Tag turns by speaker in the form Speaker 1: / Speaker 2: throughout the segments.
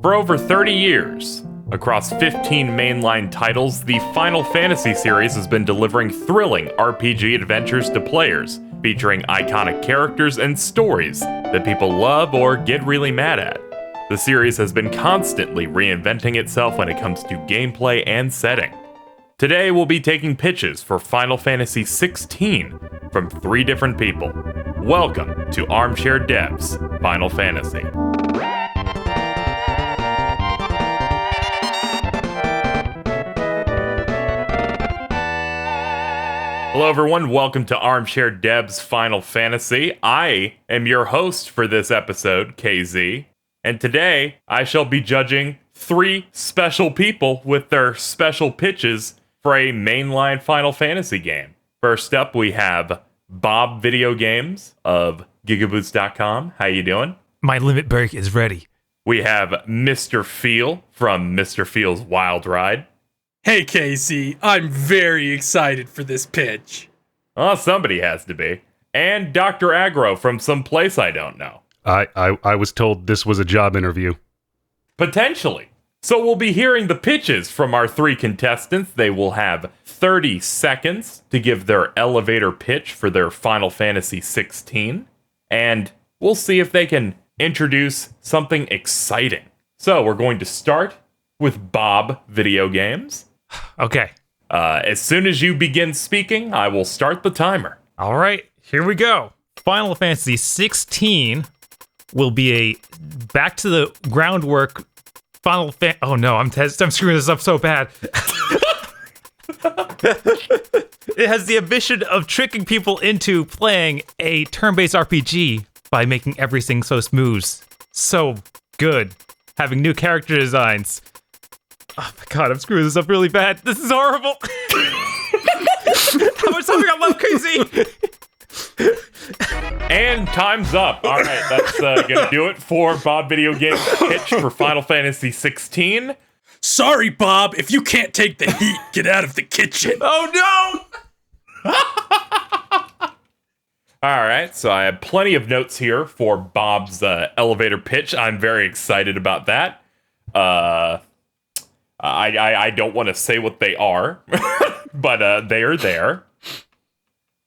Speaker 1: For over 30 years, across 15 mainline titles, the Final Fantasy series has been delivering thrilling RPG adventures to players, featuring iconic characters and stories that people love or get really mad at. The series has been constantly reinventing itself when it comes to gameplay and setting. Today we'll be taking pitches for Final Fantasy XVI from 3 different people. Welcome to Armchair Devs Final Fantasy. Hello everyone, welcome to Armchair Devs Final Fantasy. I am your host for this episode, KZ, and today I shall be judging 3 special people with their special pitches for a mainline Final Fantasy game. First up, we have Bob Video Games of GigaBoots.com. How you doing?
Speaker 2: My limit break is ready.
Speaker 1: We have Mr. Feel from Mr. Feel's Wild Ride.
Speaker 3: Hey KC, I'm very excited for this pitch.
Speaker 1: Oh, somebody has to be. And Dr. Aggro from some place I don't know.
Speaker 4: I was told this was a job interview.
Speaker 1: Potentially. So we'll be hearing the pitches from our 3 contestants. They will have 30 seconds to give their elevator pitch for their Final Fantasy XVI. And we'll see if they can introduce something exciting. So we're going to start with Bob Video Games.
Speaker 2: Okay.
Speaker 1: As soon as you begin speaking, I will start the timer.
Speaker 2: All right, here we go. Final Fantasy XVI will be a back to the groundwork Oh no, I'm screwing this up so bad. It has the ambition of tricking people into playing a turn-based RPG by making everything so smooth, so good, having new character designs. Oh my god, I'm screwing this up really bad. This is horrible. How much time we got left, Crazy?
Speaker 1: And time's up. All right, that's gonna do it for Bob Video Games pitch for Final Fantasy XVI.
Speaker 3: Sorry, Bob, if you can't take the heat, get out of the kitchen.
Speaker 2: Oh no!
Speaker 1: All right, so I have plenty of notes here for Bob's elevator pitch. I'm very excited about that. I don't want to say what they are, but they are there.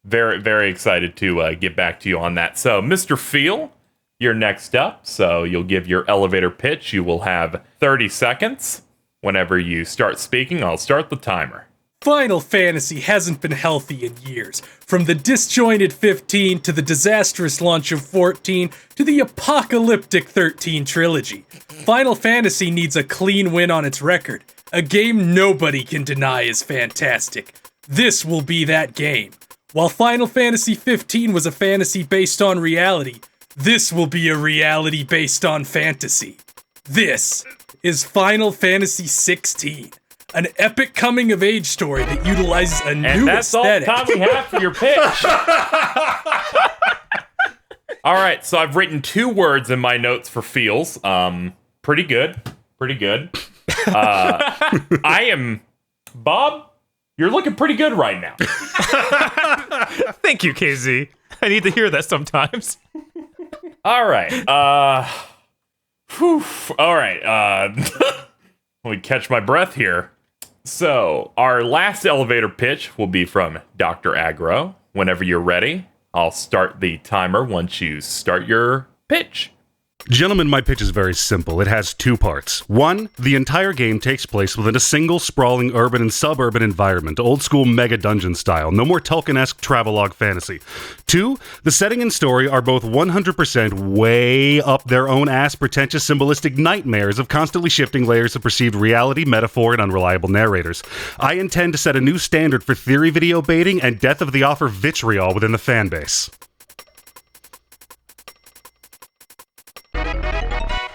Speaker 1: Very, very excited to get back to you on that. So, Mr. Feel, you're next up. So, you'll give your elevator pitch. You will have 30 seconds. Whenever you start speaking, I'll start the timer.
Speaker 3: Final Fantasy hasn't been healthy in years. From the disjointed 15 to the disastrous launch of 14 to the apocalyptic 13 trilogy. Final Fantasy needs a clean win on its record. A game nobody can deny is fantastic. This will be that game. While Final Fantasy XV was a fantasy based on reality, this will be a reality based on fantasy. This is Final Fantasy XVI, an epic coming-of-age story that utilizes a new aesthetic.
Speaker 1: And that's all the time we have for your pitch. All right, so I've written 2 words in my notes for feels. Pretty good. Bob, you're looking pretty good right now.
Speaker 2: Thank you, KZ. I need to hear that sometimes.
Speaker 1: All right. All right. Let me catch my breath here. So, our last elevator pitch will be from Dr. Aggro. Whenever you're ready, I'll start the timer once you start your pitch.
Speaker 4: Gentlemen, my pitch is very simple. It has 2 parts. 1, the entire game takes place within a single sprawling urban and suburban environment, old school mega dungeon style, no more Tolkien-esque travelogue fantasy. 2, the setting and story are both 100% way up their own ass pretentious symbolistic nightmares of constantly shifting layers of perceived reality, metaphor, and unreliable narrators. I intend to set a new standard for theory video baiting and death of the author vitriol within the fanbase.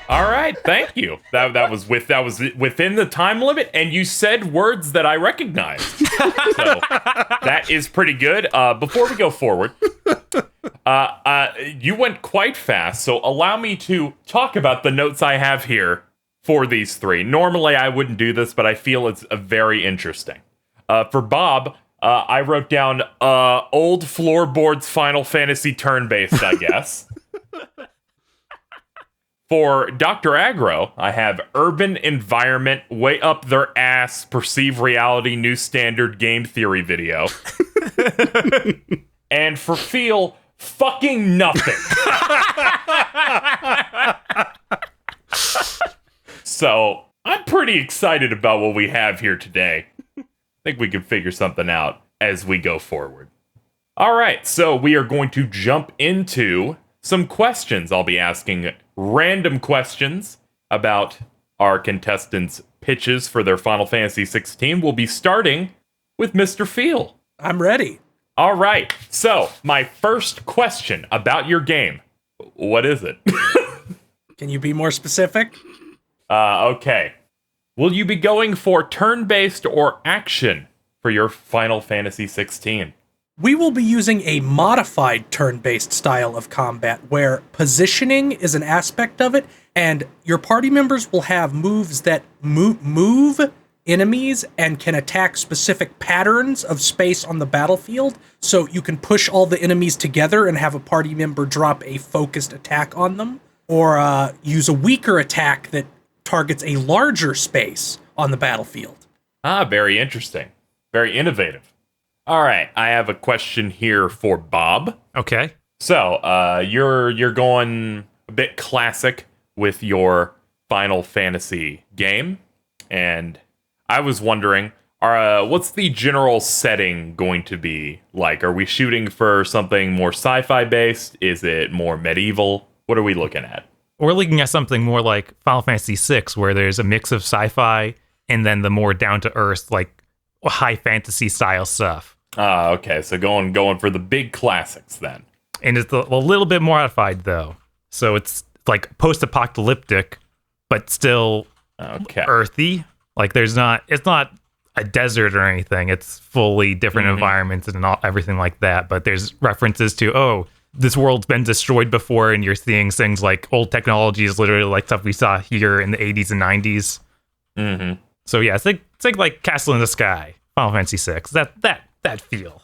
Speaker 1: All right, thank you. That was within the time limit, and you said words that I recognized. So that is pretty good. Before we go forward, you went quite fast, so allow me to talk about the notes I have here for these 3. Normally, I wouldn't do this, but I feel it's very interesting. For Bob, I wrote down old floorboards Final Fantasy turn-based, I guess. For Dr. Aggro, I have urban environment, way up their ass, perceive reality, new standard game theory video. And for Feel, fucking nothing. So, I'm pretty excited about what we have here today. I think we can figure something out as we go forward. All right, so we are going to jump into some questions. I'll be asking random questions about our contestants' pitches for their Final Fantasy XVI. We'll be starting with Mr. Feel.
Speaker 3: I'm ready.
Speaker 1: All right, so my first question about your game. What is it?
Speaker 3: Can you be more specific?
Speaker 1: Okay. Will you be going for turn-based or action for your Final Fantasy XVI?
Speaker 3: We will be using a modified turn-based style of combat where positioning is an aspect of it, and your party members will have moves that move enemies and can attack specific patterns of space on the battlefield. So you can push all the enemies together and have a party member drop a focused attack on them, or use a weaker attack that targets a larger space on the battlefield.
Speaker 1: Ah, very interesting. Very innovative. All right, I have a question here for Bob.
Speaker 2: Okay.
Speaker 1: So, you're going a bit classic with your Final Fantasy game, and I was wondering, what's the general setting going to be like? Are we shooting for something more sci-fi based? Is it more medieval? What are we looking at?
Speaker 2: We're looking at something more like Final Fantasy VI, where there's a mix of sci-fi and then the more down-to-earth, like high fantasy style stuff.
Speaker 1: Okay, so going for the big classics then.
Speaker 2: And it's a little bit modified though. So it's like post-apocalyptic, but still earthy. Like it's not a desert or anything. It's fully different environments and everything like that. But there's references to, this world's been destroyed before, and you're seeing things like old technology is literally like stuff we saw here in the 80s and 90s.
Speaker 1: Mm-hmm.
Speaker 2: So yeah, it's like Castle in the Sky, Final Fantasy VI. That feel.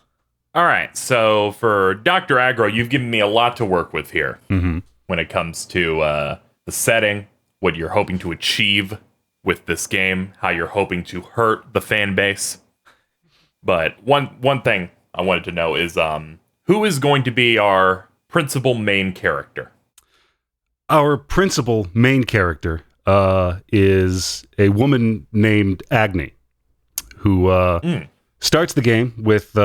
Speaker 1: All right, so for Dr. Aggro, you've given me a lot to work with here when it comes to the setting, what you're hoping to achieve with this game, how you're hoping to hurt the fan base. But one thing I wanted to know is who is going to be our principal main character?
Speaker 4: Our principal main character is a woman named Agni, who starts the game with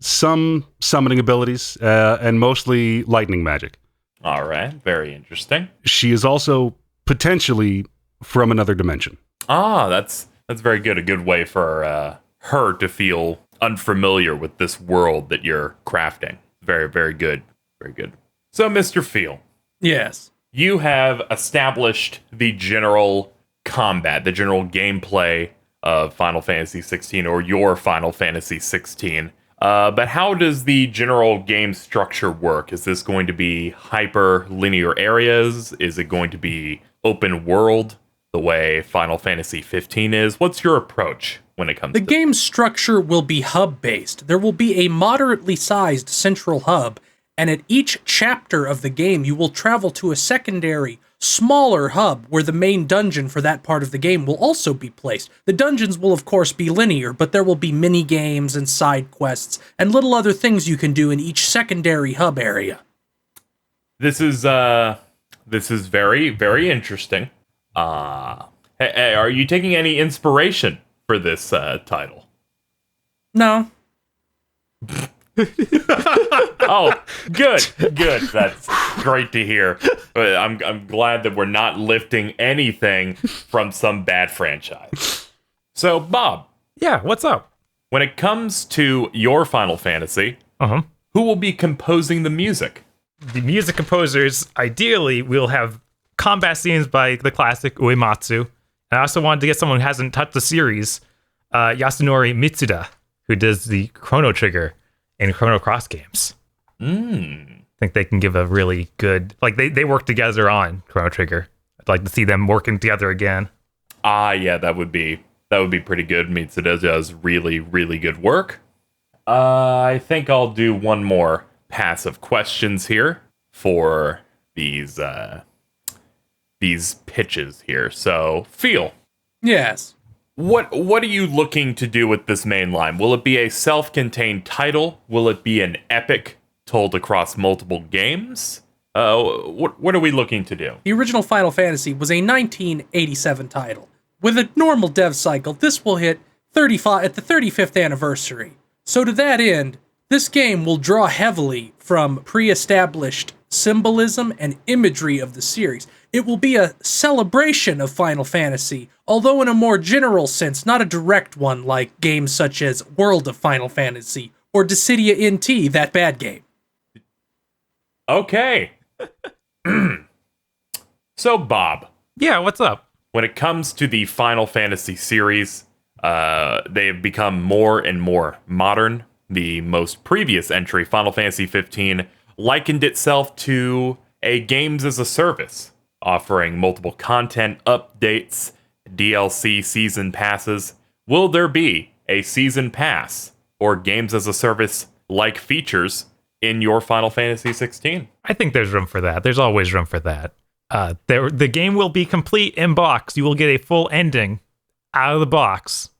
Speaker 4: some summoning abilities and mostly lightning magic.
Speaker 1: All right, very interesting.
Speaker 4: She is also potentially from another dimension.
Speaker 1: Ah, that's very good. A good way for her to feel unfamiliar with this world that you're crafting. Very, very good. Very good. So, Mr. Feel.
Speaker 3: Yes.
Speaker 1: You have established the general combat, the general gameplay of Final Fantasy XVI, or your Final Fantasy XVI. But how does the general game structure work? Is this going to be hyper linear areas? Is it going to be open world the way Final Fantasy XV is? What's your approach when it comes to
Speaker 3: the game structure will be hub-based. There will be a moderately sized central hub, and at each chapter of the game, you will travel to a secondary, smaller hub where the main dungeon for that part of the game will also be placed. The dungeons will, of course, be linear, but there will be mini-games and side quests and little other things you can do in each secondary hub area.
Speaker 1: This is very, very interesting. Hey, are you taking any inspiration for this title?
Speaker 3: No.
Speaker 1: Oh, good. That's great to hear. I'm glad that we're not lifting anything from some bad franchise. So, Bob.
Speaker 2: Yeah, what's up?
Speaker 1: When it comes to your Final Fantasy, who will be composing the music?
Speaker 2: The music composers, ideally, will have combat scenes by the classic Uematsu. And I also wanted to get someone who hasn't touched the series, Yasunori Mitsuda, who does the Chrono Trigger and Chrono Cross games. I think they can give a really good, like they work together on Chrono Trigger. I'd like to see them working together again.
Speaker 1: Yeah, that would be pretty good. Mitsuda does really, really good work. I think I'll do one more pass of questions here for these these pitches here. So, Feel,
Speaker 3: Yes.
Speaker 1: what are you looking to do with this main line? Will it be a self-contained title? Will it be an epic told across multiple games? What are we looking to do?
Speaker 3: The original Final Fantasy was a 1987 title. With a normal dev cycle, this will hit 35 at the 35th anniversary. So to that end, this game will draw heavily from pre-established symbolism and imagery of the series. It will be a celebration of Final Fantasy, although in a more general sense, not a direct one like games such as World of Final Fantasy or Dissidia NT, that bad game.
Speaker 1: Okay. So, Bob,
Speaker 2: Yeah, what's up?
Speaker 1: when it comes to the Final Fantasy series, they have become more and more modern. The most previous entry, Final Fantasy XV, likened itself to a games as a service, offering multiple content updates, DLC season passes. Will there be a season pass or games as a service like features in your Final Fantasy XVI?
Speaker 2: I think there's room for that. There's always room for that. The game will be complete in box. You will get a full ending out of the box.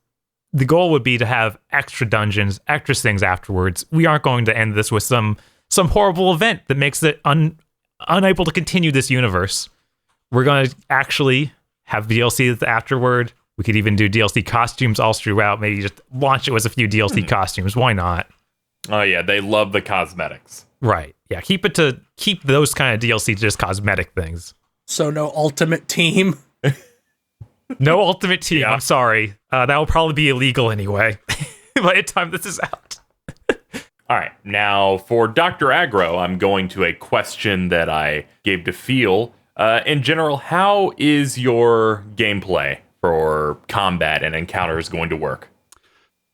Speaker 2: The goal would be to have extra dungeons, extra things afterwards. We aren't going to end this with some horrible event that makes it unable to continue this universe. We're going to actually have DLC afterward. We could even do DLC costumes all throughout. Maybe just launch it with a few DLC costumes. Why not?
Speaker 1: Oh yeah, they love the cosmetics.
Speaker 2: Right. Yeah. Keep those kind of DLC just cosmetic things.
Speaker 3: So no ultimate team.
Speaker 2: No ultimate team.
Speaker 1: Yeah.
Speaker 2: I'm sorry. That will probably be illegal anyway by the time this is out.
Speaker 1: All right, now for Dr. Aggro, I'm going to a question that I gave to Feel. In general, how is your gameplay for combat and encounters going to work?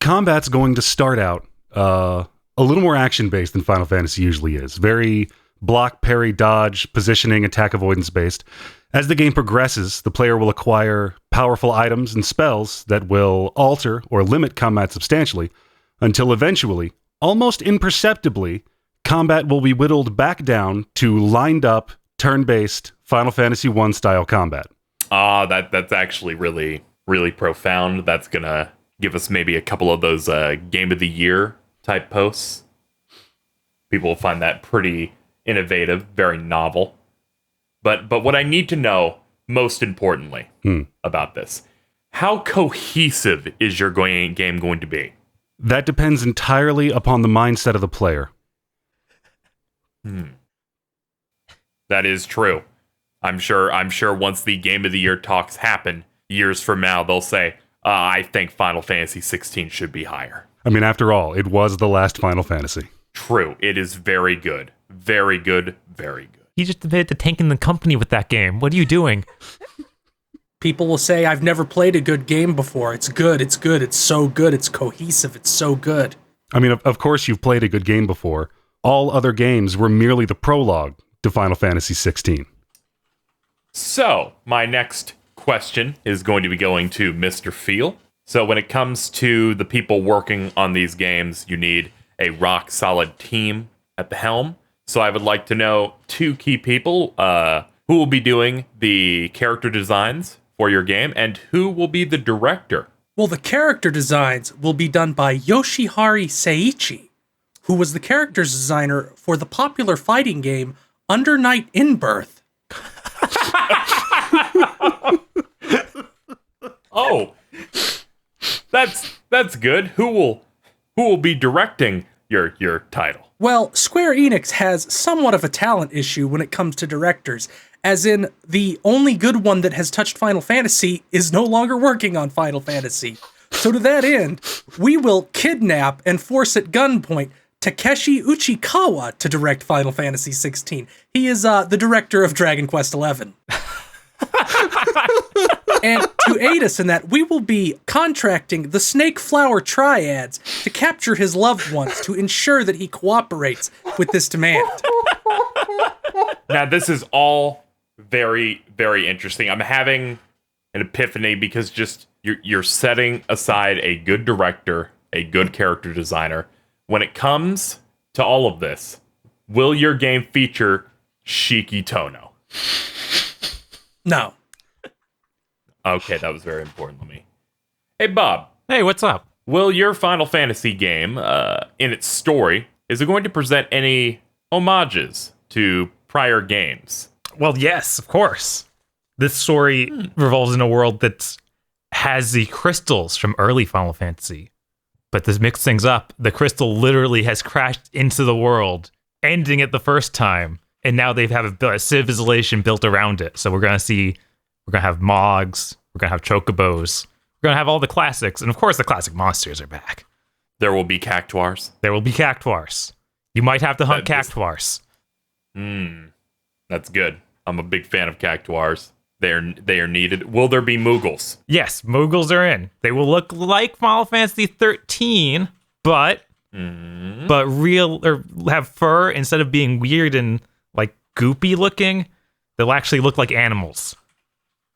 Speaker 4: Combat's going to start out a little more action-based than Final Fantasy usually is. Very block, parry, dodge, positioning, attack avoidance based. As the game progresses, the player will acquire powerful items and spells that will alter or limit combat substantially, until eventually, almost imperceptibly, combat will be whittled back down to lined up, turn-based Final Fantasy I style combat.
Speaker 1: That's actually really, really profound. That's gonna give us maybe a couple of those Game of the Year type posts. People will find that pretty innovative, very novel. But what I need to know, most importantly, about this, how cohesive is your game going to be?
Speaker 4: That depends entirely upon the mindset of the player.
Speaker 1: That is true. I'm sure once the Game of the Year talks happen, years from now, they'll say, I think Final Fantasy XVI should be higher.
Speaker 4: I mean, after all, it was the last Final Fantasy.
Speaker 1: True. It is very good. Very good. Very good.
Speaker 2: You just admitted to tanking the company with that game. What are you doing?
Speaker 3: People will say, I've never played a good game before. It's good, it's good, it's so good, it's cohesive, it's so good.
Speaker 4: I mean, of course you've played a good game before. All other games were merely the prologue to Final Fantasy XVI.
Speaker 1: So, my next question is going to be going to Mr. Feel. So, when it comes to the people working on these games, you need a rock-solid team at the helm. So, I would like to know two key people who will be doing the character designs for your game, and who will be the director.
Speaker 3: Well, the character designs will be done by Yoshihari Seiichi, who was the characters designer for the popular fighting game Under Night in Birth.
Speaker 1: Oh, that's good. Who will be directing your title?
Speaker 3: Well, Square Enix has somewhat of a talent issue when it comes to directors, as in the only good one that has touched Final Fantasy is no longer working on Final Fantasy. So to that end, we will kidnap and force at gunpoint Takeshi Uchikawa to direct Final Fantasy XVI. He is the director of Dragon Quest XI. And to aid us in that, we will be contracting the Snake Flower Triads to capture his loved ones to ensure that he cooperates with this demand.
Speaker 1: Now, this is all very, very interesting. I'm having an epiphany because just you're setting aside a good director, a good character designer. When it comes to all of this, will your game feature Shiki Tono?
Speaker 3: No.
Speaker 1: Okay, that was very important to me. Hey, Bob.
Speaker 2: Hey, what's up?
Speaker 1: Will your Final Fantasy game, in its story, is it going to present any homages to prior games?
Speaker 2: Well, yes, of course. This story revolves in a world that has the crystals from early Final Fantasy. But to mix things up, the crystal literally has crashed into the world, ending it the first time. And now they have a civilization built around it. So we're going to have Mogs, we're going to have Chocobos, we're going to have all the classics. And of course, the classic monsters are back.
Speaker 1: There will be Cactuars.
Speaker 2: There will be Cactuars. You might have to hunt Cactuars.
Speaker 1: That's good. I'm a big fan of Cactuars. They are needed. Will there be Mughals?
Speaker 2: Yes, Mughals are in. They will look like Final Fantasy 13, but real, or have fur instead of being weird and like goopy looking. They'll actually look like animals,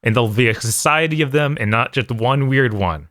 Speaker 2: and there'll be a society of them, and not just one weird one.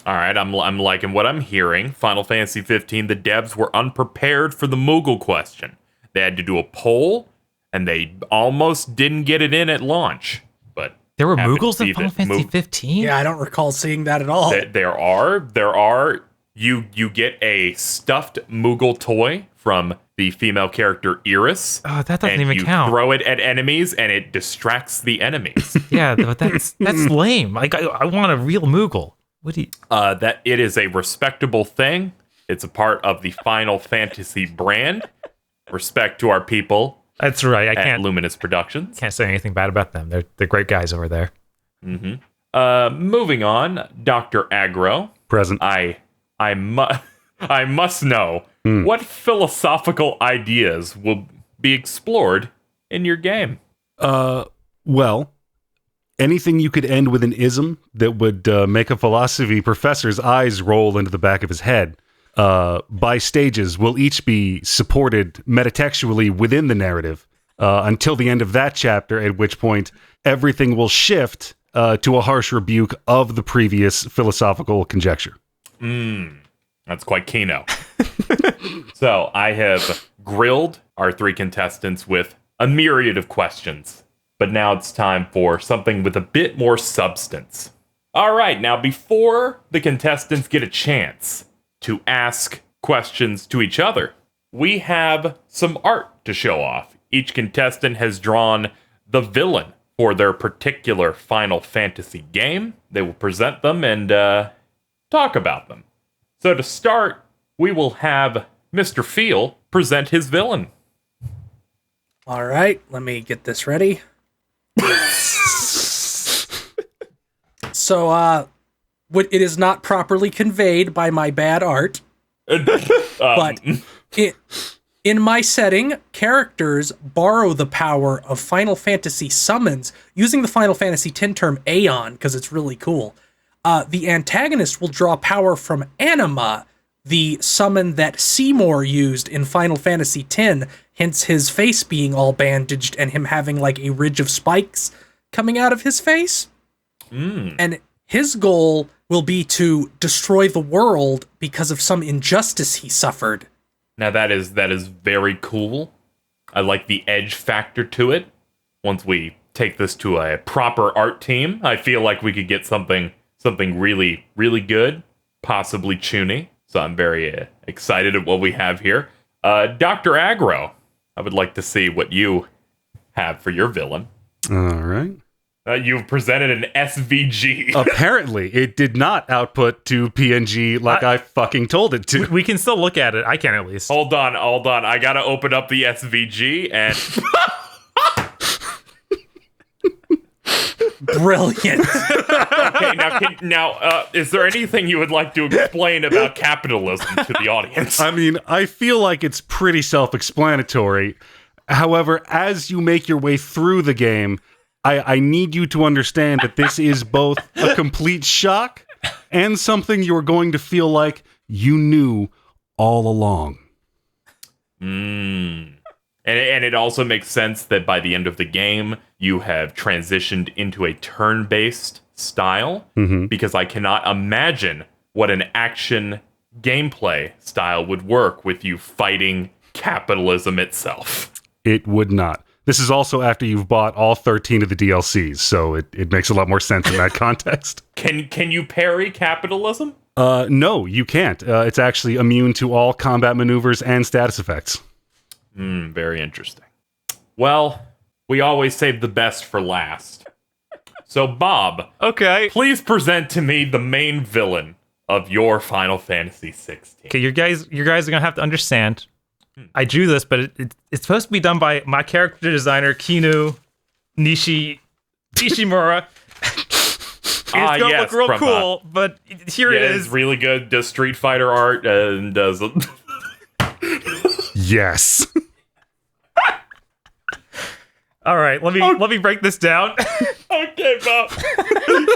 Speaker 1: All right, I'm liking what I'm hearing. Final Fantasy XV, the devs were unprepared for the Moogle question. They had to do a poll, and they almost didn't get it in at launch. But
Speaker 2: there were Mughals in Final Fantasy 15?
Speaker 3: Yeah, I don't recall seeing that at all.
Speaker 1: There are. You get a stuffed Moogle toy from the female character Iris.
Speaker 2: Oh, that doesn't even
Speaker 1: you
Speaker 2: count.
Speaker 1: Throw it at enemies, and it distracts the enemies.
Speaker 2: Yeah, but that's lame. Like I want a real Moogle. What do you?
Speaker 1: That it is a respectable thing. It's a part of the Final Fantasy brand. Respect to our people.
Speaker 2: That's right. I
Speaker 1: at
Speaker 2: can't.
Speaker 1: Luminous Productions.
Speaker 2: Can't say anything bad about them. They're great guys over there.
Speaker 1: Moving on, Dr. Aggro.
Speaker 4: Present.
Speaker 1: I must know what philosophical ideas will be explored in your game.
Speaker 4: Well, anything you could end with an ism that would make a philosophy professor's eyes roll into the back of his head. By stages will each be supported metatextually within the narrative until the end of that chapter, at which point everything will shift to a harsh rebuke of the previous philosophical conjecture.
Speaker 1: That's quite keynote. So I have grilled our three contestants with a myriad of questions, but now it's time for something with a bit more substance. All right, now before the contestants get a chance to ask questions to each other, we have some art to show off. Each contestant has drawn the villain for their particular Final Fantasy game. They will present them and talk about them. So to start, we will have Mr. Feel present his villain.
Speaker 3: All right, let me get this ready. So, it is not properly conveyed by my bad art, but in my setting, characters borrow the power of Final Fantasy summons using the Final Fantasy X term Aeon, because it's really cool. The antagonist will draw power from Anima, the summon that Seymour used in Final Fantasy X, hence his face being all bandaged and him having like a ridge of spikes coming out of his face. And his goal will be to destroy the world because of some injustice he suffered.
Speaker 1: Now that is very cool. I like the edge factor to it. Once we take this to a proper art team, I feel like we could get something really, really good, possibly chuny. So I'm very excited at what we have here. Dr. Aggro, I would like to see what you have for your villain.
Speaker 4: All right.
Speaker 1: You've presented an SVG.
Speaker 4: Apparently, it did not output to PNG like I fucking told it to.
Speaker 2: We can still look at it. I can at least.
Speaker 1: Hold on. I gotta open up the SVG and...
Speaker 3: Brilliant.
Speaker 1: Okay, now, is there anything you would like to explain about capitalism to the audience?
Speaker 4: I mean, I feel like it's pretty self-explanatory. However, as you make your way through the game, I need you to understand that this is both a complete shock and something you're going to feel like you knew all along.
Speaker 1: And it also makes sense that by the end of the game, you have transitioned into a turn-based style, because I cannot imagine what an action gameplay style would work with you fighting capitalism itself.
Speaker 4: It would not. This is also after you've bought all 13 of the DLCs, so it makes a lot more sense in that context.
Speaker 1: Can you parry capitalism?
Speaker 4: No, you can't. It's actually immune to all combat maneuvers and status effects.
Speaker 1: Very interesting. Well, we always save the best for last. So, Bob,
Speaker 2: Okay.
Speaker 1: please present to me the main villain of your Final Fantasy XVI.
Speaker 2: Okay, you guys are gonna have to understand. I drew this, but it's supposed to be done by my character designer Kinu Nishimura. It's gonna
Speaker 1: yes,
Speaker 2: look real
Speaker 1: from,
Speaker 2: cool, but here it
Speaker 1: It's
Speaker 2: is.
Speaker 1: really good. Does Street Fighter art and does.
Speaker 4: Yes.
Speaker 2: All right, let me break this down.
Speaker 1: Okay, Bob.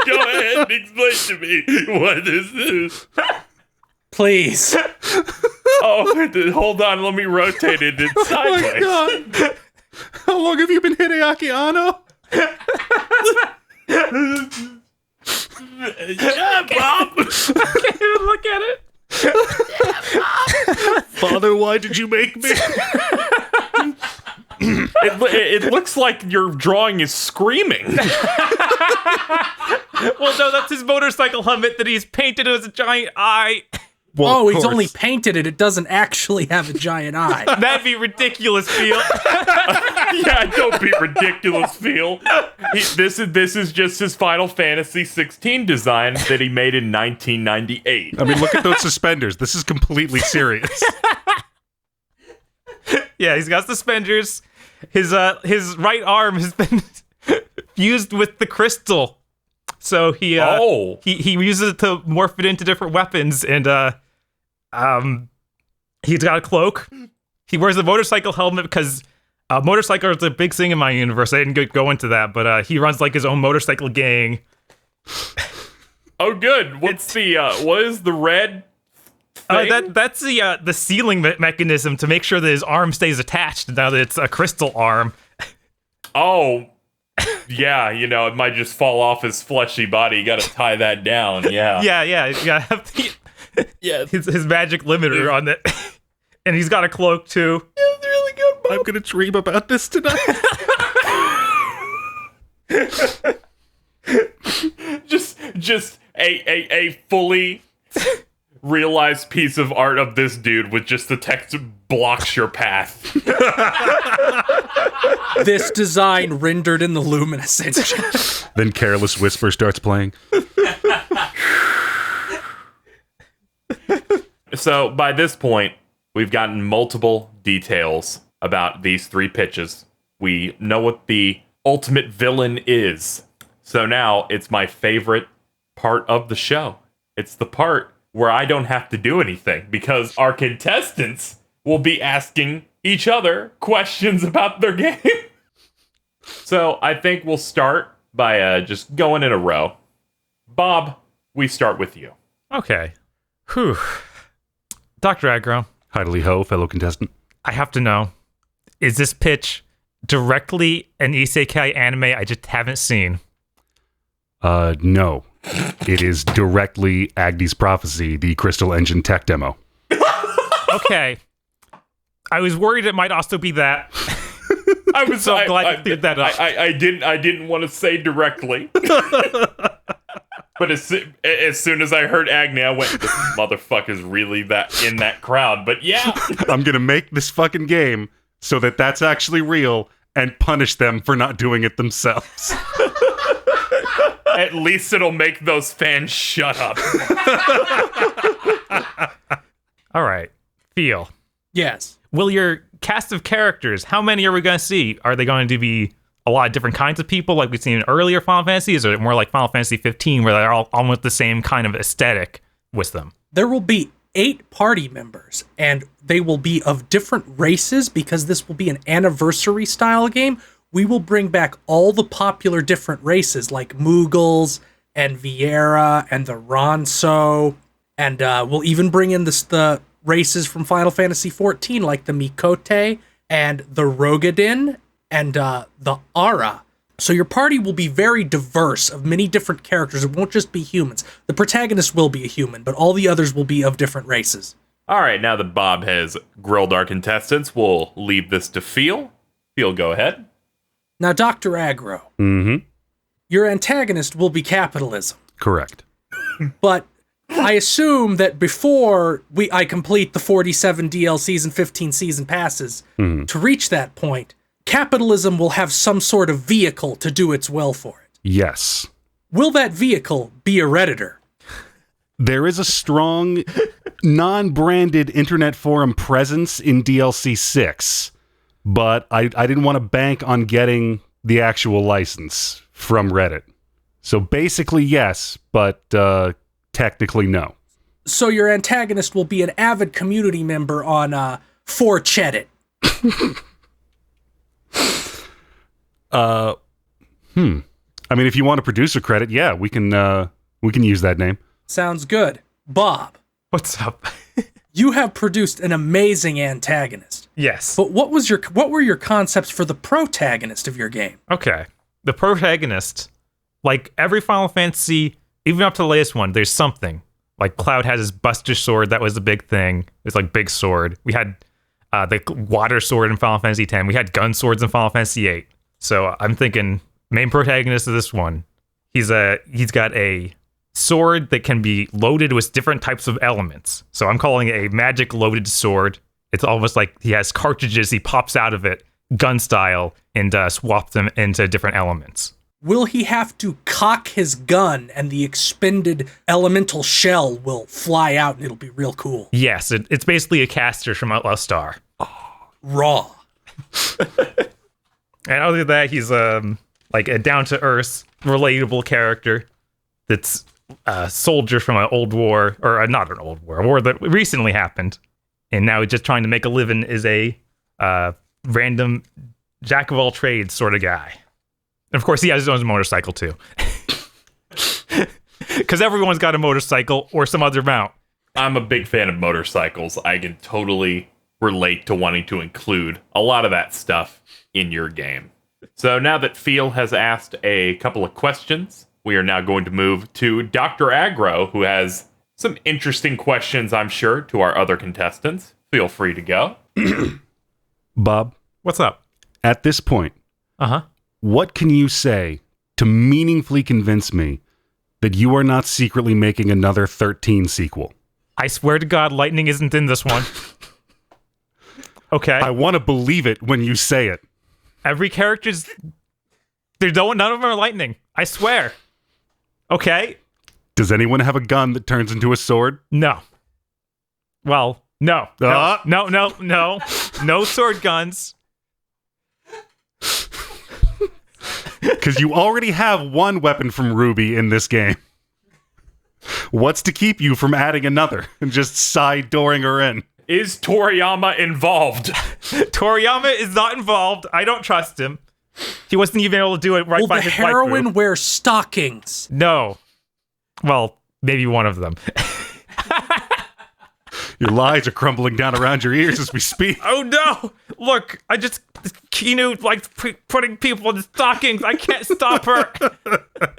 Speaker 1: Go ahead and explain to me what this is.
Speaker 3: Please.
Speaker 1: Oh, hold on. Let me rotate it sideways.
Speaker 4: God. How long have you been Hideaki Anno?
Speaker 1: Yeah, Bob.
Speaker 2: Can't even look at it.
Speaker 4: Father, why did you make me?
Speaker 1: It looks like your drawing is screaming.
Speaker 2: Well, no, that's his motorcycle helmet that he's painted as a giant eye.
Speaker 4: Well,
Speaker 3: Oh,
Speaker 4: of
Speaker 3: he's
Speaker 4: course.
Speaker 3: only painted it. It doesn't actually have a giant eye.
Speaker 2: That'd be ridiculous, Phil.
Speaker 1: Yeah, don't be ridiculous, Phil. This is just his Final Fantasy XVI design that he made in 1998.
Speaker 4: I mean, look at those suspenders. This is completely serious.
Speaker 2: Yeah, he's got suspenders. His right arm has been fused with the crystal, so he uses it to morph it into different weapons. And he's got a cloak. He wears a motorcycle helmet because motorcycle is a big thing in my universe. I didn't go into that, but he runs like his own motorcycle gang.
Speaker 1: Oh, good. What is the red thing?
Speaker 2: That's the sealing mechanism to make sure that his arm stays attached now that it's a crystal arm.
Speaker 1: Oh, yeah, it might just fall off his fleshy body. You gotta tie that down, yeah.
Speaker 2: Yeah, his magic limiter on it. And he's got a cloak, too.
Speaker 1: It's really good, Bob.
Speaker 4: I'm gonna dream about this tonight.
Speaker 1: Just a fully realized piece of art of this dude with just the text blocks your path.
Speaker 3: This design rendered in the Luminous engine.
Speaker 4: Then Careless Whisper starts playing.
Speaker 1: So by this point, we've gotten multiple details about these three pitches. We know what the ultimate villain is. So now it's my favorite part of the show. It's the part where I don't have to do anything because our contestants will be asking each other questions about their game. So I think we'll start by just going in a row. Bob, we start with you.
Speaker 2: Okay. Whew. Dr. Aggro,
Speaker 4: Heidely ho, fellow contestant.
Speaker 2: I have to know, is this pitch directly an isekai anime I just haven't seen?
Speaker 4: No. It is directly Agni's Prophecy, the Crystal Engine tech demo.
Speaker 2: Okay. I was worried it might also be that.
Speaker 1: I was
Speaker 2: So glad you cleared that up.
Speaker 1: I didn't want to say directly. But as soon as I heard Agni, I went, this motherfucker's really that in that crowd. But yeah.
Speaker 4: I'm gonna make this fucking game so that that's actually real and punish them for not doing it themselves.
Speaker 1: At least it'll make those fans shut up.
Speaker 2: All right. Feel.
Speaker 3: Yes.
Speaker 2: Will your cast of characters, how many are we going to see? Are they going to be a lot of different kinds of people like we've seen in earlier Final Fantasies, or more like Final Fantasy 15 where they're all almost the same kind of aesthetic with them?
Speaker 3: There will be 8 party members, and they will be of different races because this will be an anniversary style game. We will bring back all the popular different races like Mughals and Viera and the Ronso, and we'll even bring in the races from Final Fantasy XIV like the Mikote and the Rogadin and the Ara. So your party will be very diverse of many different characters. It won't just be humans. The protagonist will be a human, but all the others will be of different races.
Speaker 1: All right, now that Bob has grilled our contestants, we'll leave this to Feel. Feel, go ahead.
Speaker 3: Now, Dr. Aggro,
Speaker 4: Mm-hmm.
Speaker 3: your antagonist will be capitalism.
Speaker 4: Correct.
Speaker 3: But I assume that before I complete the 47 DLCs and 15 season passes, to reach that point, capitalism will have some sort of vehicle to do its will for it.
Speaker 4: Yes.
Speaker 3: Will that vehicle be a Redditor?
Speaker 4: There is a strong, non-branded internet forum presence in DLC 6, but I didn't want to bank on getting the actual license from Reddit. So basically yes, but technically no.
Speaker 3: So your antagonist will be an avid community member on 4Cheddit.
Speaker 4: I mean, if you want a producer credit, yeah, we can use that name.
Speaker 3: Sounds good. Bob,
Speaker 2: What's up?
Speaker 3: you have produced an amazing antagonist.
Speaker 2: Yes.
Speaker 3: But what were your concepts for the protagonist of your game?
Speaker 2: Okay. The protagonist, like every Final Fantasy, even up to the latest one, there's something. Like Cloud has his Buster Sword, that was the big thing. It's like big sword. We had the water sword in Final Fantasy X. We had gun swords in Final Fantasy VIII. So I'm thinking main protagonist of this one, he's got a sword that can be loaded with different types of elements. So I'm calling it a magic loaded sword. It's almost like he has cartridges, he pops out of it, gun style, and swap them into different elements.
Speaker 3: Will he have to cock his gun and the expended elemental shell will fly out and it'll be real cool?
Speaker 2: Yes, it's basically a caster from Outlaw Star.
Speaker 3: Raw.
Speaker 2: And other than that, he's like a down-to-earth, relatable character that's a soldier from an old war, or not an old war, a war that recently happened. And now he's just trying to make a living as a random jack-of-all-trades sort of guy. And of course, he has his own motorcycle, too. Because everyone's got a motorcycle or some other mount.
Speaker 1: I'm a big fan of motorcycles. I can totally relate to wanting to include a lot of that stuff in your game. So now that Phil has asked a couple of questions, we are now going to move to Dr. Aggro, who has some interesting questions, I'm sure, to our other contestants. Feel free to go.
Speaker 4: Bob,
Speaker 2: What's up?
Speaker 4: at this point,
Speaker 2: Uh-huh.
Speaker 4: what can you say to meaningfully convince me that you are not secretly making another 13 sequel?
Speaker 2: I swear to God, lightning isn't in this one. Okay.
Speaker 4: I want to believe it when you say it.
Speaker 2: Every character's... none of them are lightning. I swear. Okay?
Speaker 4: Does anyone have a gun that turns into a sword?
Speaker 2: No. Well, no. No. No sword guns.
Speaker 4: Because you already have one weapon from Ruby in this game. What's to keep you from adding another and just side-dooring her in?
Speaker 1: Is Toriyama involved?
Speaker 2: Toriyama is not involved. I don't trust him. He wasn't even able to do it right
Speaker 3: Will
Speaker 2: by
Speaker 3: the
Speaker 2: his
Speaker 3: heroine
Speaker 2: waifu.
Speaker 3: wear stockings?
Speaker 2: No. Well, maybe one of them.
Speaker 4: Your lies are crumbling down around your ears as we speak.
Speaker 2: Oh no! Look, Kinu likes putting people in stockings. I can't stop her.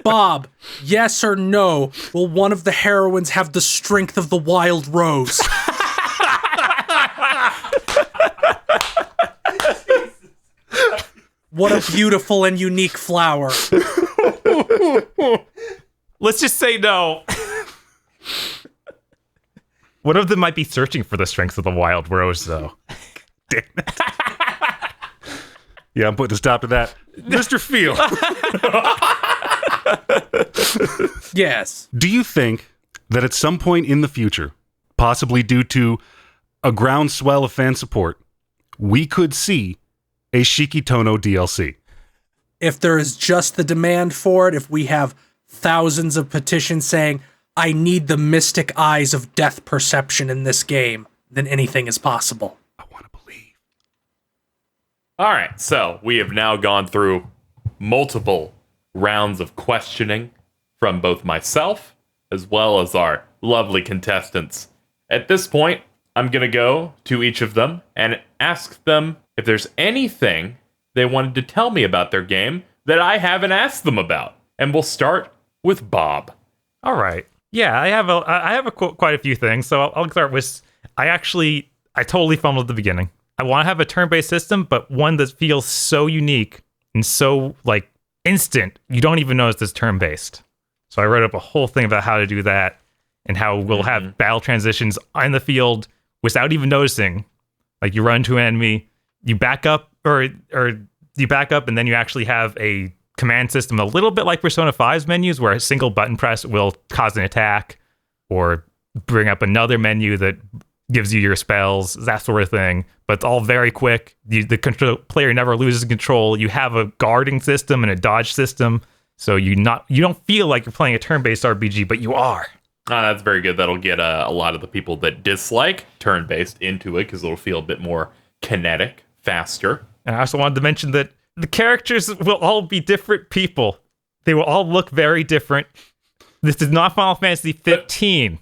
Speaker 3: Bob, yes or no, will one of the heroines have the strength of the wild rose? What a beautiful and unique flower.
Speaker 2: Let's just say no. One of them might be searching for the strength of the wild rose, though.
Speaker 4: Damn it. Yeah, I'm putting a stop to that. Mr. Field,
Speaker 3: Yes.
Speaker 4: do you think that at some point in the future, possibly due to a groundswell of fan support, we could see a Shikitono DLC?
Speaker 3: If there is just the demand for it, if we have thousands of petitions saying, I need the mystic eyes of death perception in this game, then anything is possible.
Speaker 4: I want to believe.
Speaker 1: All right, so we have now gone through multiple rounds of questioning from both myself as well as our lovely contestants. At this point, I'm going to go to each of them and ask them if there's anything they wanted to tell me about their game that I haven't asked them about. And we'll start with Bob.
Speaker 2: All right. Yeah, I have quite a few things. So I'll start with. I totally fumbled at the beginning. I want to have a turn-based system, but one that feels so unique and so like instant, you don't even notice it's turn-based. So I wrote up a whole thing about how to do that and how we'll have battle transitions on the field without even noticing. Like you run to an enemy, you back up or you back up, and then you actually have a command system a little bit like Persona 5's menus where a single button press will cause an attack or bring up another menu that gives you your spells, that sort of thing. But it's all very quick. The player never loses control. You have a guarding system and a dodge system, so you don't feel like you're playing a turn-based RPG, but you are.
Speaker 1: That's very good. That'll get a lot of the people that dislike turn-based into it because it'll feel a bit more kinetic, faster.
Speaker 2: And I also wanted to mention that the characters will all be different people. They will all look very different. This is not Final Fantasy 15.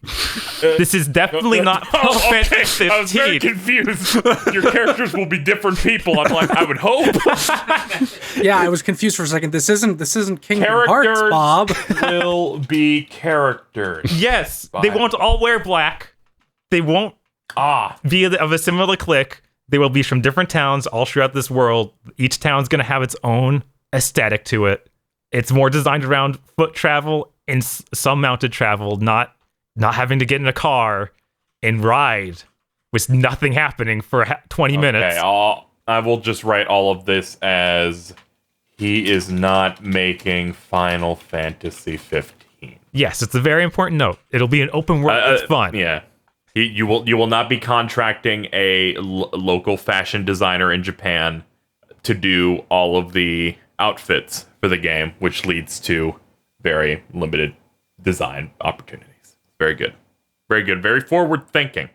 Speaker 2: This is definitely not Final Fantasy 15.
Speaker 1: I was very confused. Your characters will be different people. I'm like, I would hope.
Speaker 3: Yeah, I was confused for a second. This isn't Kingdom
Speaker 1: Characters
Speaker 3: Hearts, Bob.
Speaker 1: will be characters.
Speaker 2: Yes, they won't all wear black. They won't be of a similar clique. They will be from different towns all throughout this world. Each town's going to have its own aesthetic to it. It's more designed around foot travel and some mounted travel, not having to get in a car and ride with nothing happening for 20 minutes.
Speaker 1: I will just write all of this as he is not making Final Fantasy 15.
Speaker 2: Yes, it's a very important note. It'll be an open world. It's fun.
Speaker 1: Yeah. You will not be contracting a local fashion designer in Japan to do all of the outfits for the game, which leads to very limited design opportunities. Very good. Very good. Very forward thinking.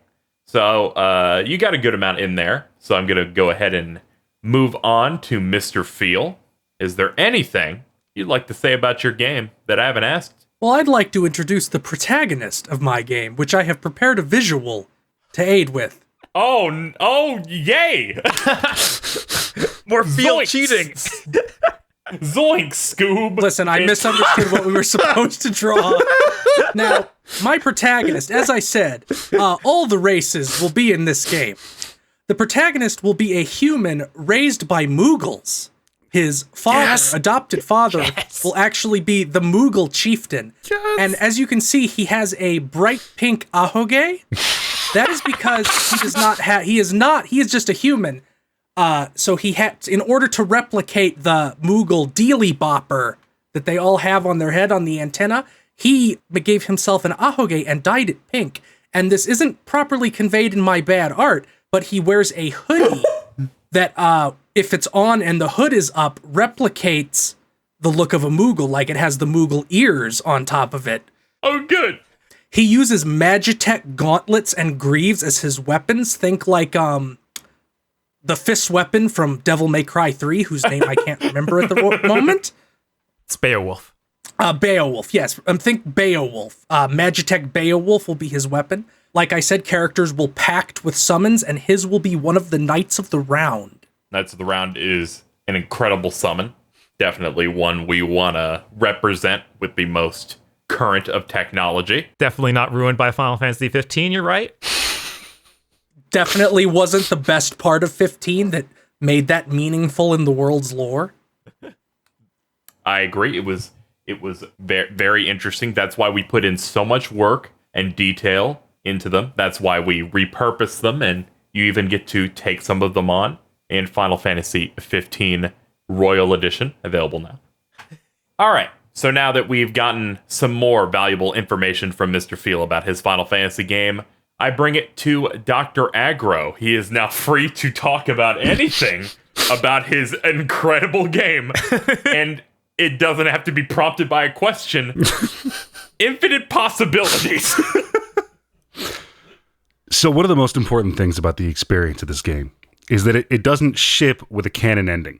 Speaker 1: So you got a good amount in there. So I'm going to go ahead and move on to Mr. Feel. Is there anything you'd like to say about your game that I haven't asked?
Speaker 3: Well, I'd like to introduce the protagonist of my game, which I have prepared a visual to aid with.
Speaker 1: Oh, yay!
Speaker 2: More Feel
Speaker 1: Zoinks.
Speaker 2: cheating.
Speaker 1: Zoink, Scoob!
Speaker 3: Listen, I misunderstood what we were supposed to draw. Now, my protagonist, as I said, all the races will be in this game. The protagonist will be a human raised by Mughals. His father, adopted father, will actually be the Mughal chieftain. Yes. And as you can see, he has a bright pink ahoge. That is because he is just a human. So he had, in order to replicate the Mughal dealy bopper that they all have on their head on the antenna, he gave himself an ahoge and dyed it pink. And this isn't properly conveyed in my bad art, but he wears a hoodie that, if it's on and the hood is up, replicates the look of a Mughal, like it has the Mughal ears on top of it.
Speaker 1: Oh, good.
Speaker 3: He uses Magitech gauntlets and greaves as his weapons. Think like the fist weapon from Devil May Cry 3, whose name I can't remember at the moment.
Speaker 2: It's Beowulf.
Speaker 3: Beowulf, yes. Think Beowulf. Magitech Beowulf will be his weapon. Like I said, characters will pact with summons, and his will be one of the Knights of the Round.
Speaker 1: Knights of the Round is an incredible summon. Definitely one we want to represent with the most current of technology.
Speaker 2: Definitely not ruined by Final Fantasy 15, you're right.
Speaker 3: Definitely wasn't the best part of 15 that made that meaningful in the world's lore.
Speaker 1: I agree. It was very, very interesting. That's why we put in so much work and detail into them. That's why we repurpose them, and you even get to take some of them on in Final Fantasy XV Royal Edition, available now. All right, so now that we've gotten some more valuable information from Mr. Feel about his Final Fantasy game, I bring it to Dr. Aggro. He is now free to talk about anything about his incredible game, and it doesn't have to be prompted by a question. Infinite possibilities.
Speaker 4: So one of the most important things about the experience of this game is that it doesn't ship with a canon ending.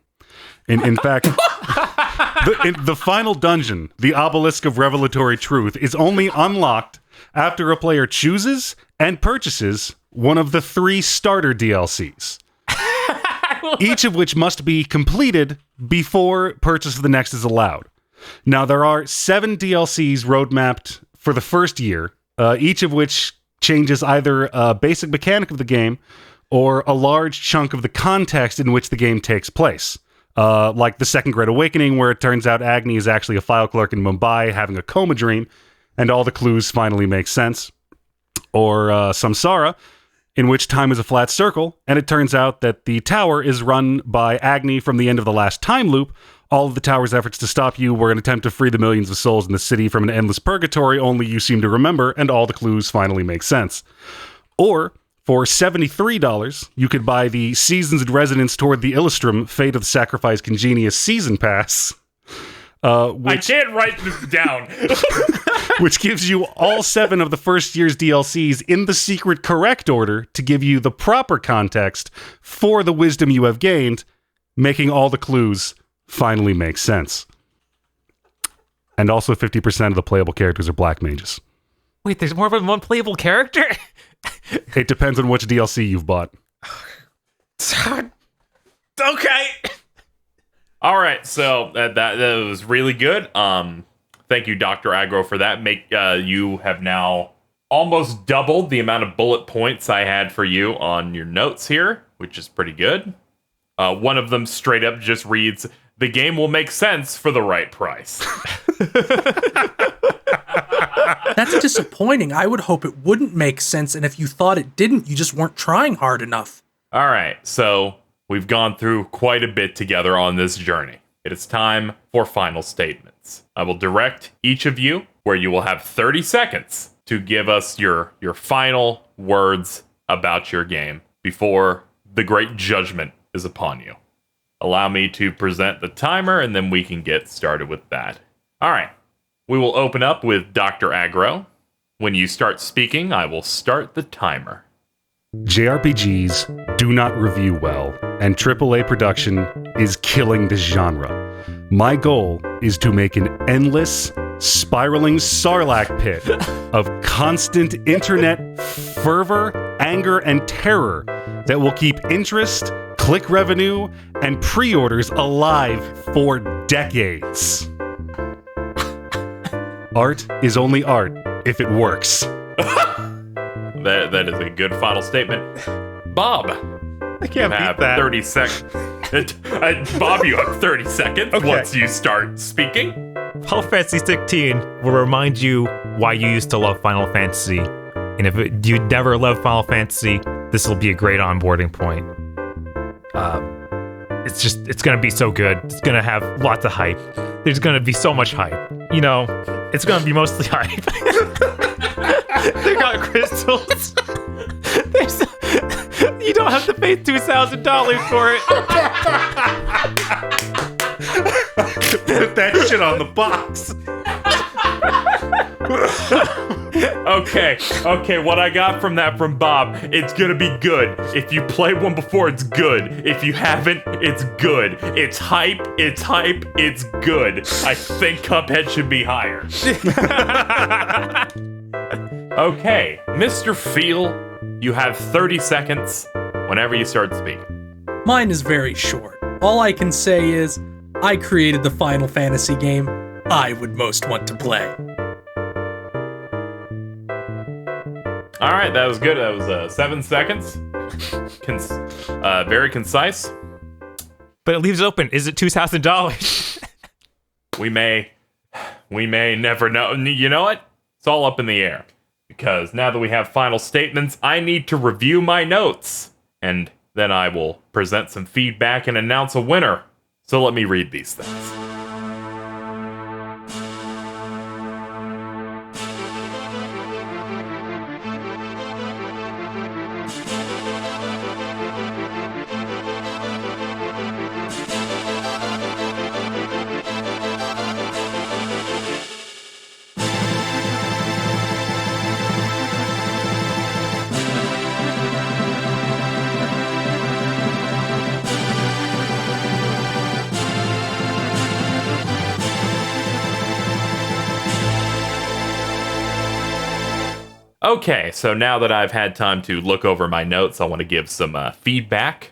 Speaker 4: In fact, the final dungeon, the Obelisk of Revelatory Truth, is only unlocked after a player chooses and purchases one of the 3 starter DLCs, each of which must be completed before purchase of the next is allowed. Now, there are 7 DLCs roadmapped for the first year, each of which changes either a basic mechanic of the game or a large chunk of the context in which the game takes place. Like the Second Great Awakening, where it turns out Agni is actually a file clerk in Mumbai having a coma dream, and all the clues finally make sense. Or Samsara, in which time is a flat circle, and it turns out that the tower is run by Agni from the end of the last time loop. All of the tower's efforts to stop you were an attempt to free the millions of souls in the city from an endless purgatory, only you seem to remember, and all the clues finally make sense. Or, for $73, you could buy the Seasons in Residence Toward the Illustrum Fate of the Sacrifice Congenius Season Pass.
Speaker 1: I can't write this down.
Speaker 4: Which gives you all 7 of the first year's DLCs in the secret correct order to give you the proper context for the wisdom you have gained, making all the clues finally make sense. And also 50% of the playable characters are black mages.
Speaker 2: Wait, there's more than one playable character?
Speaker 4: It depends on which DLC you've bought.
Speaker 2: Okay.
Speaker 1: All right, so that was really good. Thank you, Dr. Aggro, for that. You have now almost doubled the amount of bullet points I had for you on your notes here, which is pretty good. One of them straight up just reads, "The game will make sense for the right price."
Speaker 3: That's disappointing. I would hope it wouldn't make sense, and if you thought it didn't, you just weren't trying hard enough.
Speaker 1: All right, so we've gone through quite a bit together on this journey. It is time for final statements. I will direct each of you where you will have 30 seconds to give us your final words about your game before the great judgment is upon you. Allow me to present the timer, and then we can get started with that. All right, we will open up with Dr. Aggro. When you start speaking, I will start the timer.
Speaker 4: JRPGs do not review well, and AAA production is killing this genre. My goal is to make an endless, spiraling sarlacc pit of constant internet fervor, anger, and terror that will keep interest, click revenue, and pre-orders alive for decades. Art is only art if it works.
Speaker 1: That is a good final statement. Bob,
Speaker 2: I can't
Speaker 1: have
Speaker 2: beat that.
Speaker 1: 30 seconds. Bob, you have 30 seconds once you start speaking.
Speaker 2: Final Fantasy XVI will remind you why you used to love Final Fantasy. And if you never loved Final Fantasy, this will be a great onboarding point. It's going to be so good. It's going to have lots of hype. There's going to be so much hype. You know, it's going to be mostly hype. They got crystals. You don't have to pay $2,000 for it.
Speaker 4: Put that shit on the box.
Speaker 1: Okay, what I got from Bob, it's gonna be good. If you play one before, it's good. If you haven't, it's good. It's hype, it's good. I think Cuphead should be higher. Okay, Mr. Feel, you have 30 seconds whenever you start speaking.
Speaker 3: Mine is very short. All I can say is, I created the Final Fantasy game I would most want to play.
Speaker 1: All right, that was good. That was 7 seconds. Very concise.
Speaker 2: But it leaves open. Is it $2,000?
Speaker 1: We may never know. You know what? It's all up in the air. Because now that we have final statements, I need to review my notes. And then I will present some feedback and announce a winner. So let me read these things. Okay, so now that I've had time to look over my notes, I want to give some feedback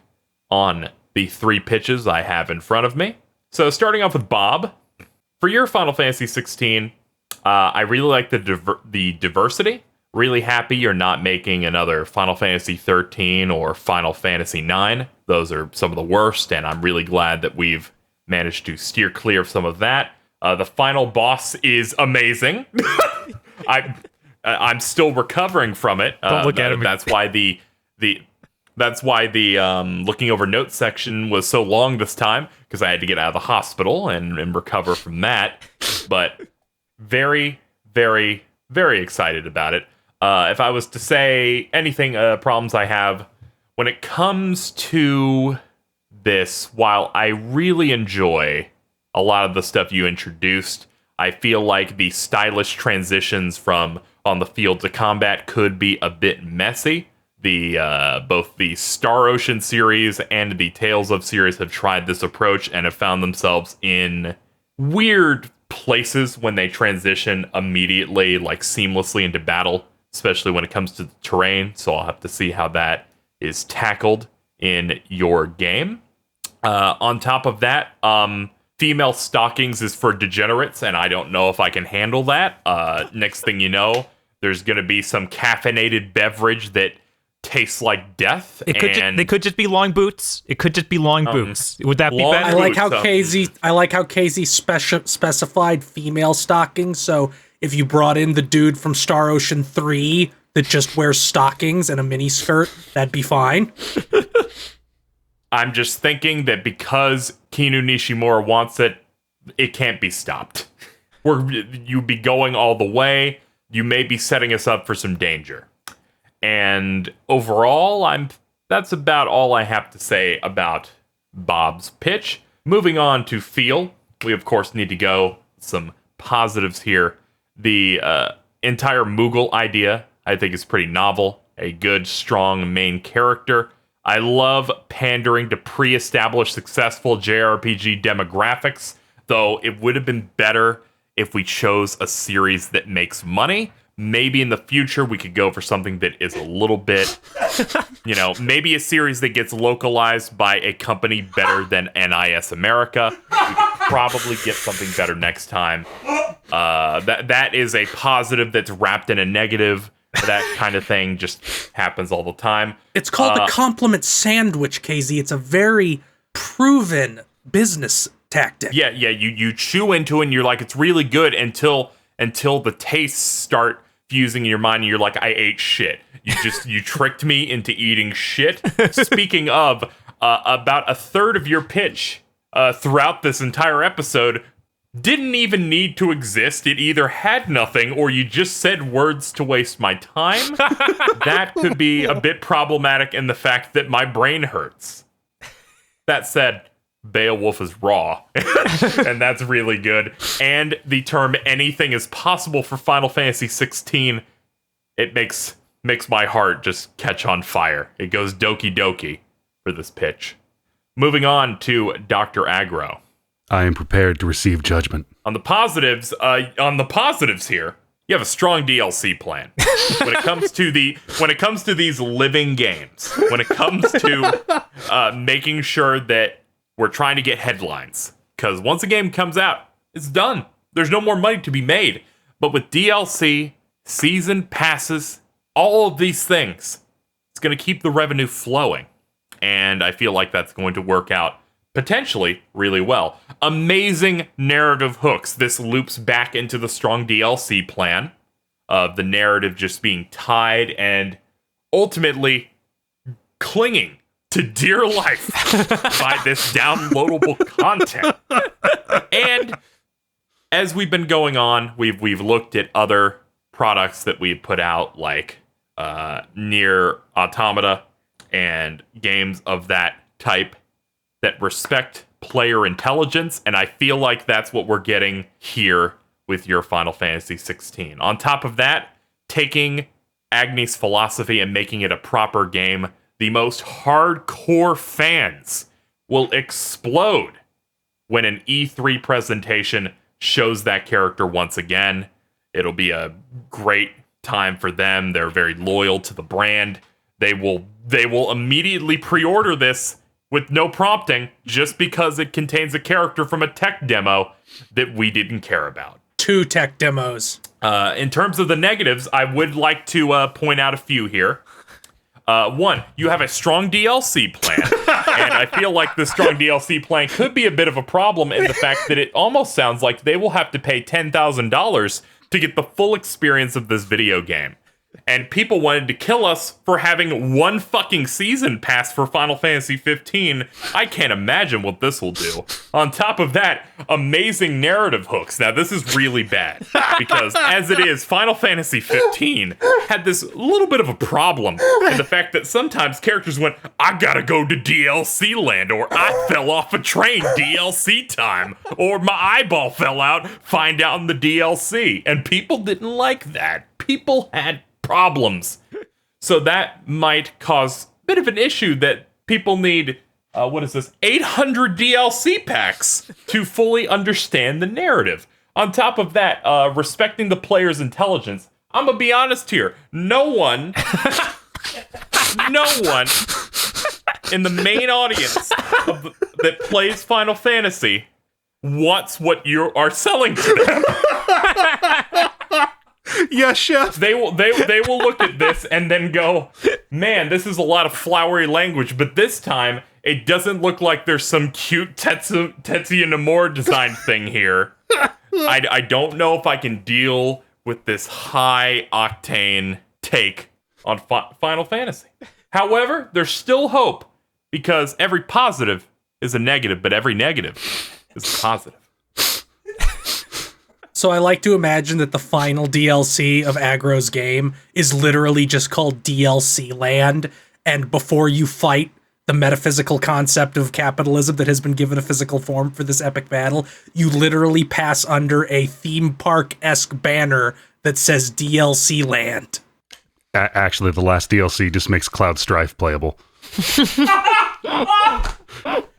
Speaker 1: on the 3 pitches I have in front of me. So starting off with Bob, for your Final Fantasy XVI, I really like the diversity Really happy you're not making another Final Fantasy 13 or Final Fantasy 9. Those are some of the worst, and I'm really glad that we've managed to steer clear of some of that. The final boss is amazing. I'm still recovering from it.
Speaker 2: Don't look at him.
Speaker 1: That's why the looking over notes section was so long this time, because I had to get out of the hospital and recover from that. But very, very, very excited about it. If I was to say anything, problems I have when it comes to this, while I really enjoy a lot of the stuff you introduced, I feel like the stylish transitions from on the field to combat could be a bit messy. Both the Star Ocean series and the Tales of series have tried this approach and have found themselves in weird places when they transition immediately, like seamlessly into battle, especially when it comes to the terrain. So I'll have to see how that is tackled in your game. On top of that, female stockings is for degenerates, and I don't know if I can handle that. Next thing you know, there's going to be some caffeinated beverage that tastes like death.
Speaker 2: They could just be long boots. It could just be long boots. Would that be
Speaker 1: long
Speaker 2: better?
Speaker 3: I like how KZ specified female stockings. So if you brought in the dude from Star Ocean 3 that just wears stockings and a mini skirt, that'd be fine.
Speaker 1: I'm just thinking that because Kinu Nishimura wants it, it can't be stopped. You'd be going all the way. You may be setting us up for some danger. And overall, that's about all I have to say about Bob's pitch. Moving on to feel, we of course need to go some positives here. The entire Mughal idea, I think, is pretty novel. A good, strong main character. I love pandering to pre-established successful JRPG demographics, though it would have been better if we chose a series that makes money. Maybe in the future we could go for something that is a little bit, maybe a series that gets localized by a company better than NIS America. We could probably get something better next time. That is a positive that's wrapped in a negative. That kind of thing just happens all the time.
Speaker 3: It's called a compliment sandwich, KZ. It's a very proven business tactic.
Speaker 1: Yeah, you chew into it and you're like, it's really good until the tastes start fusing in your mind and you're like, I ate shit. You tricked me into eating shit. Speaking of, about a third of your pitch throughout this entire episode didn't even need to exist. It either had nothing or you just said words to waste my time. That could be a bit problematic in the fact that my brain hurts. That said, Beowulf is raw, and that's really good. And the term anything is possible for Final Fantasy XVI, it makes my heart just catch on fire. It goes doki doki for this pitch. Moving on to Dr. Aggro.
Speaker 4: I am prepared to receive judgment.
Speaker 1: On the positives here, you have a strong DLC plan. When it comes to these living games, when it comes to making sure that we're trying to get headlines, because once a game comes out, it's done. There's no more money to be made. But with DLC, season passes, all of these things, it's going to keep the revenue flowing. And I feel like that's going to work out potentially really well. Amazing narrative hooks. This loops back into the strong DLC plan of the narrative just being tied and ultimately clinging to dear life by this downloadable content. And as we've been going on, we've looked at other products that we've put out, like Nier Automata and games of that type that respect player intelligence, and I feel like that's what we're getting here with your Final Fantasy XVI. On top of that, taking Agni's philosophy and making it a proper game, the most hardcore fans will explode when an E3 presentation shows that character once again. It'll be a great time for them. They're very loyal to the brand. They will immediately pre-order this with no prompting, just because it contains a character from a tech demo that we didn't care about.
Speaker 3: 2 tech demos.
Speaker 1: In terms of the negatives, I would like to point out a few here. One, you have a strong DLC plan, and I feel like the strong DLC plan could be a bit of a problem in the fact that it almost sounds like they will have to pay $10,000 to get the full experience of this video game. And people wanted to kill us for having one fucking season pass for Final Fantasy XV. I can't imagine what this will do. On top of that, amazing narrative hooks. Now, this is really bad, because as it is, Final Fantasy XV had this little bit of a problem in the fact that sometimes characters went, I gotta go to DLC land, or I fell off a train, DLC time, or my eyeball fell out, find out in the DLC. And people didn't like that. People had problems. So that might cause a bit of an issue that people need, 800 DLC packs to fully understand the narrative. On top of that, respecting the player's intelligence, I'm gonna be honest here, no one in the main audience that plays Final Fantasy wants what you are selling to them.
Speaker 4: Yes, chef.
Speaker 1: They will look at this and then go, man, this is a lot of flowery language, but this time it doesn't look like there's some cute Tetsuya Nomura design thing here. I don't know if I can deal with this high octane take on Final Fantasy. However, there's still hope, because every positive is a negative, but every negative is a positive.
Speaker 3: So I like to imagine that the final DLC of Aggro's game is literally just called DLC Land, and before you fight the metaphysical concept of capitalism that has been given a physical form for this epic battle, you literally pass under a theme park-esque banner that says DLC Land.
Speaker 4: Actually, the last DLC just makes Cloud Strife playable.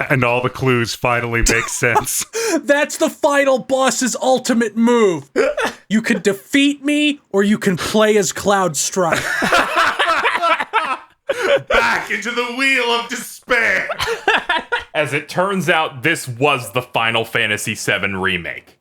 Speaker 4: And all the clues finally make sense.
Speaker 3: That's the final boss's ultimate move. You can defeat me, or you can play as Cloud Strife.
Speaker 4: Back into the wheel of despair.
Speaker 1: As it turns out, this was the Final Fantasy VII remake.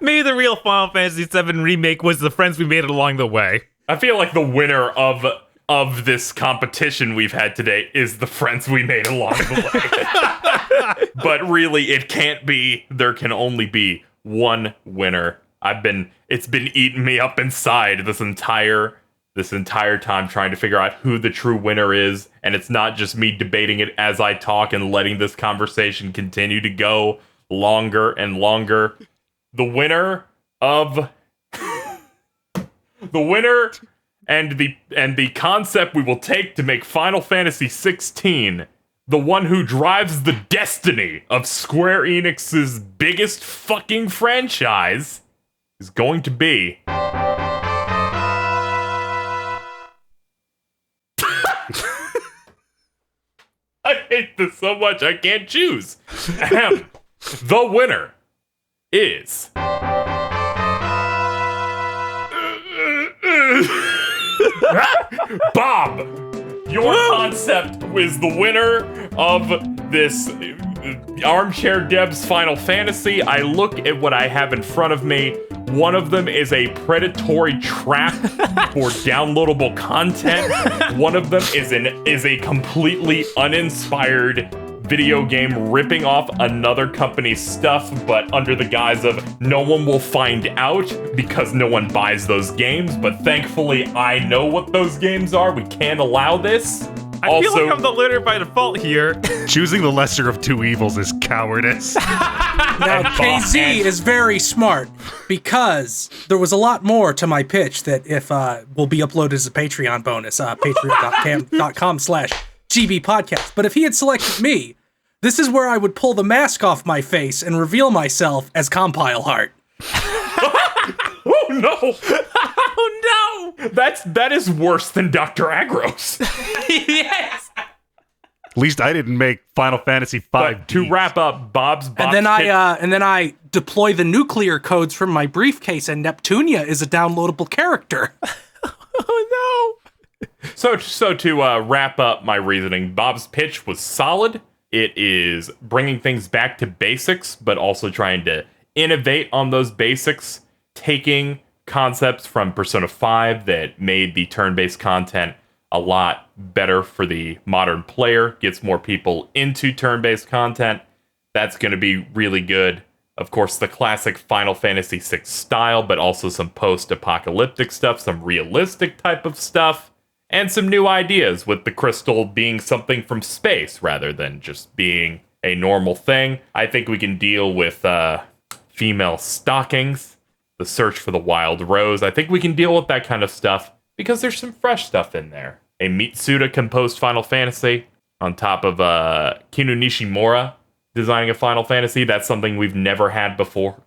Speaker 2: Maybe the real Final Fantasy VII remake was the friends we made along the way.
Speaker 1: I feel like the winner of this competition we've had today is the friends we made along the way. But really, it can't be. There can only be one winner. It's been eating me up inside this entire time trying to figure out who the true winner is, and it's not just me debating it as I talk and letting this conversation continue to go longer and longer. The winner and the concept we will take to make Final Fantasy XVI, the one who drives the destiny of Square Enix's biggest fucking franchise, is going to be I hate this so much I can't choose. The winner is Bob. Your concept was the winner of this Armchair Devs Final Fantasy. I look at what I have in front of me. One of them is a predatory trap for downloadable content. One of them is a completely uninspired video game ripping off another company's stuff, but under the guise of no one will find out because no one buys those games. But thankfully, I know what those games are. We can't allow this.
Speaker 2: I feel like I'm the winner by default here.
Speaker 4: Choosing the lesser of two evils is cowardice.
Speaker 3: Now, KZ is very smart, because there was a lot more to my pitch that will be uploaded as a Patreon bonus, patreon.com/GBpodcast. But if he had selected me, this is where I would pull the mask off my face and reveal myself as Compile Heart.
Speaker 1: Oh no! Oh no! That is worse than Dr. Aggro's.
Speaker 2: Yes.
Speaker 4: At least I didn't make Final Fantasy V.
Speaker 1: But to wrap up, Bob's
Speaker 3: And then I deploy the nuclear codes from my briefcase, and Neptunia is a downloadable character.
Speaker 2: Oh no!
Speaker 1: So to wrap up my reasoning, Bob's pitch was solid. It is bringing things back to basics, but also trying to innovate on those basics, taking concepts from Persona 5 that made the turn-based content a lot better for the modern player, gets more people into turn-based content. That's going to be really good. Of course, the classic Final Fantasy VI style, but also some post-apocalyptic stuff, some realistic type of stuff, and some new ideas with the crystal being something from space rather than just being a normal thing. I think we can deal with female stockings, the search for the wild rose. I think we can deal with that kind of stuff because there's some fresh stuff in there. A Mitsuda composed Final Fantasy on top of Kinu Nishimura designing a Final Fantasy. That's something we've never had before.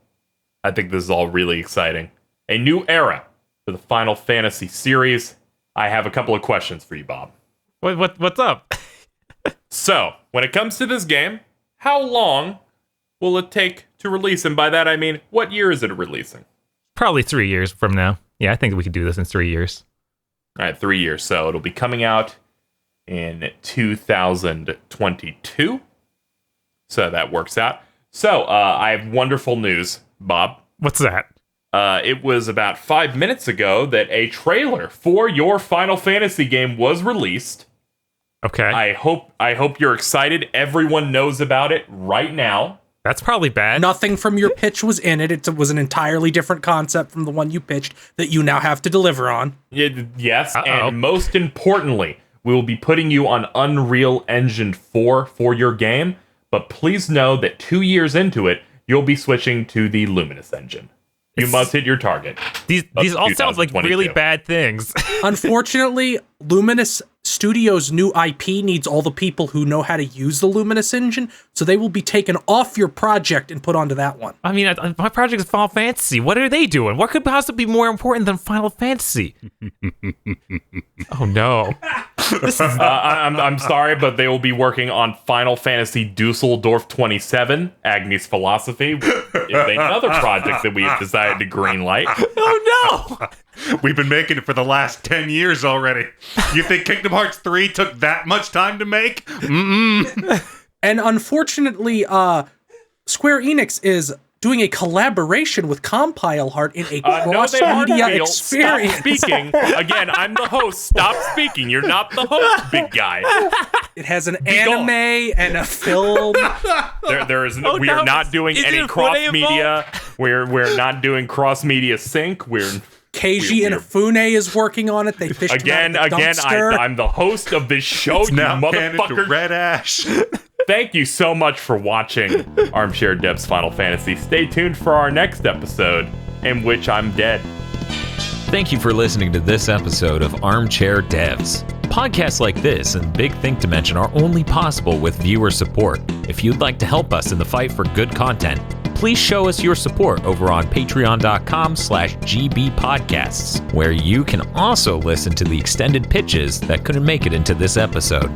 Speaker 1: I think this is all really exciting. A new era for the Final Fantasy series. I have a couple of questions for you, Bob.
Speaker 2: What's up?
Speaker 1: So, when it comes to this game, how long will it take to release? And by that, I mean, what year is it releasing?
Speaker 2: Probably 3 years from now. Yeah, I think we could do this in 3 years.
Speaker 1: All right, 3 years. So, it'll be coming out in 2022. So, that works out. So, I have wonderful news, Bob.
Speaker 2: What's that?
Speaker 1: It was about 5 minutes ago that a trailer for your Final Fantasy game was released.
Speaker 2: Okay.
Speaker 1: I hope you're excited. Everyone knows about it right now.
Speaker 2: That's probably bad.
Speaker 3: Nothing from your pitch was in it. It was an entirely different concept from the one you pitched that you now have to deliver on.
Speaker 1: Yes, and most importantly, we will be putting you on Unreal Engine 4 for your game, but please know that 2 years into it, you'll be switching to the Luminous engine. You must hit your target.
Speaker 2: These all sound like really bad things.
Speaker 3: Unfortunately, Luminous Studios' new IP needs all the people who know how to use the Luminous engine, so they will be taken off your project and put onto that one.
Speaker 2: I mean, my project is Final Fantasy. What are they doing? What could possibly be more important than Final Fantasy? Oh, no.
Speaker 1: I'm sorry, but they will be working on Final Fantasy Dusseldorf 27, Agni's Philosophy. It's another project that we have decided to greenlight.
Speaker 2: Oh, no!
Speaker 4: We've been making it for the last 10 years already. You think Kingdom Hearts 3 took that much time to make? Mm-mm.
Speaker 3: And unfortunately, Square Enix is doing a collaboration with Compile Heart in a cross-media experience.
Speaker 1: Stop speaking. Again, I'm the host. Stop speaking. You're not the host, big guy.
Speaker 3: It has an anime and a film.
Speaker 1: We are not doing any cross-media. We're not doing cross-media sync.
Speaker 3: Keiji Inafune is working on it. They fished
Speaker 1: again. I'm the host of this show.
Speaker 4: It's now
Speaker 1: motherfucker.
Speaker 4: Red Ash.
Speaker 1: Thank you so much for watching Armchair Devs Final Fantasy. Stay tuned for our next episode, in which I'm dead.
Speaker 5: Thank you for listening to this episode of Armchair Devs. Podcasts like this and Big Think Dimension are only possible with viewer support. If you'd like to help us in the fight for good content, please show us your support over on patreon.com/gbpodcasts, where you can also listen to the extended pitches that couldn't make it into this episode.